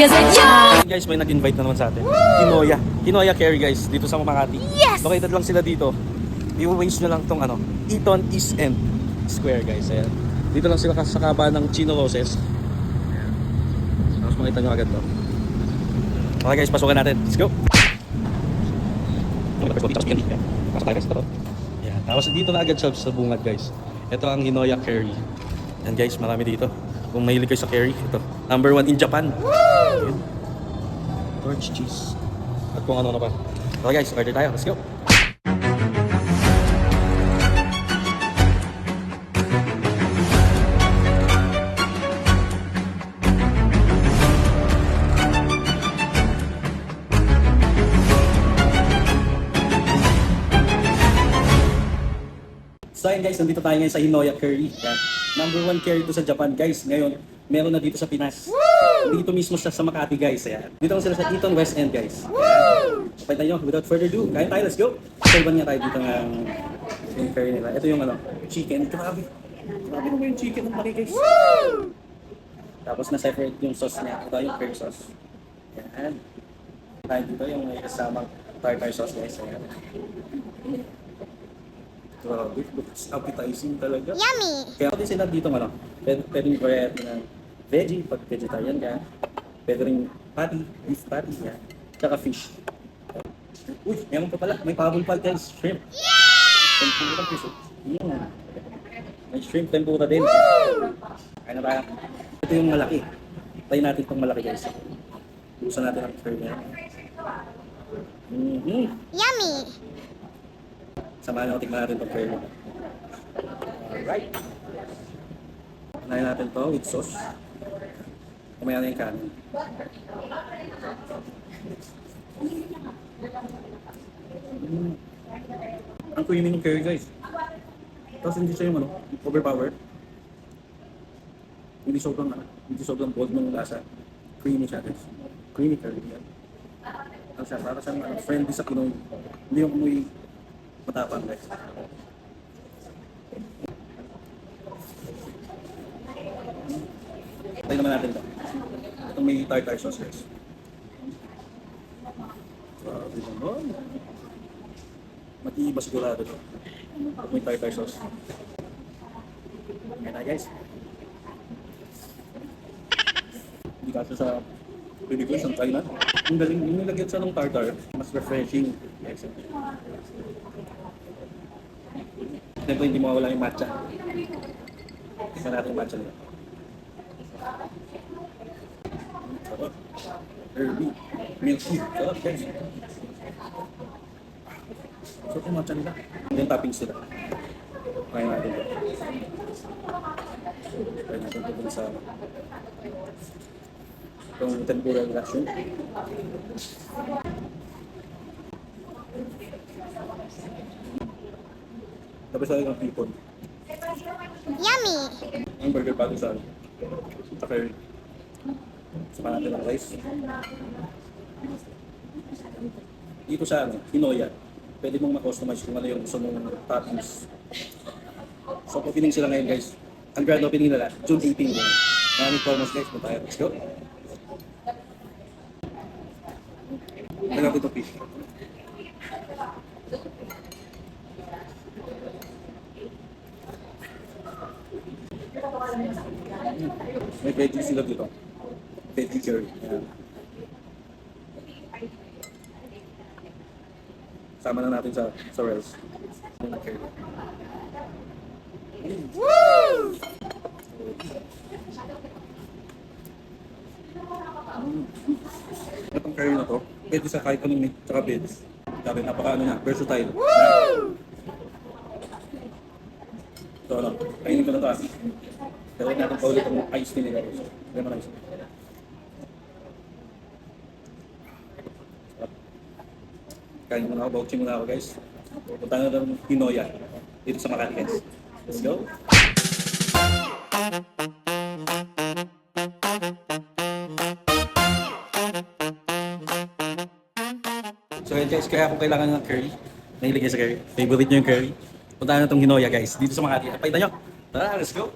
Guys, may nag-invite na naman sa atin. Kinoya Curry guys, dito sa Makati. Yes! Located lang sila dito. I-waste nyo lang tong Eton East End Square guys. Ayan. Dito lang sila sa kaba ng Chino Roses. Ayan. Tapos makita nyo agad to. Okay guys, pasukan natin. Let's go! Pasok tayo guys. Ito. Ayan. Tapos dito na agad siya sa bungad guys. Ito ang Kinoya Curry. Ayan guys, marami dito. Kung mahilig kayo sa curry, ito. Number 1 in Japan. Ayan. Orange cheese. At kung ano pa. Okay guys, order tayo. Let's go! So ayun guys, nandito tayo ngayon sa Kinoya Curry. Yan. Number 1 curry to sa Japan guys. Ngayon, meron na dito sa Pinas. Dito mismo sa Makati guys. Ayan. Dito lang sila sa Eton West End guys. Kapag tayo, without further ado, kain tayo, let's go! Servan nga tayo dito ng curry nila. Ito yung chicken. Grabe. Grabe naman yung chicken ng laki guys. Tapos na-separate yung sauce niya. Ito yung curry sauce. Ayan. Tayo dito yung may kasamang tartar sauce guys. Ayan. Grabe, looks appetizing talaga. Yummy! Kaya din sila dito pwedeng variety ng veggie, pag vegetarian ka. Pwede rin patty, beef patty yan. Tsaka fish. Uy, meron pa pala, may pabul pa guys, shrimp. Tempura fish. May shrimp tempura din. Kaya na ba? Ito yung malaki. Tayo natin itong malaki guys. Busan natin ang curry niya. Yummy! Samahan natin, tingnan natin itong curry. Alright. Unahin natin to with sauce. Kumaya na yung kanin. Ang creamy ng curry guys. Tapos hindi siya yung overpower. Hindi sobrang bold ng lasa. Creamy siya guys. Creamy curry yan. Ano siya, para siyang friendly sa Pinoy. Hindi yung amoy matapang guys. Tayo naman natin ito. Itong may tartar sauce guys. Grabe naman. Mag-iiba sigurado ito. May tartar sauce. Ayan na guys. Hindi kasi sa Pilipinas ang kainan. Ang galing, yung nilagyan sa ng tartar, mas refreshing. Yes. Siyempre hindi mawawala yung matcha. Tignan natin yung matcha nila. Sarap. Herby. Milky. Sarap guys. Sarap yung matcha nila. Yung toppings nila. Kaya natin ito. Kaya natin ito dun sa itong tempura nila shrimp. Tapos sa ng hipon. Yummy! Ang burger patty sa curry. Saka natin ang rice. Dito sa Kinoya, pwede mong ma-customize kung ano yung gusto mong toppings. So opening sila ngayon guys. Ang grand opening nila, June 18 din. Maraming promos guys, punta tayo. Let's go! Lagyan natin itong fish. May veggie sila dito. Veggie curry. Ayan. Sama na natin sa rice. Woo! Itong curry na to, pwede sa kahit anong meat, tsaka veggies. Sabi, napaka versatile. Woo! So kainin ko na ito. Gawin natin pa ulit ang ice tea nila. Gawin mo na ice. Kain muna ako, vouching muna ako guys. Punta na ng Kinoya dito sa Makati guys. Let's go! So yun guys, kaya kung kailangan ng curry, nahilig kayo sa curry, favorite nyo yung curry, punta na itong Kinoya guys, dito sa Makati. Pakita nyo! Tara, let's go!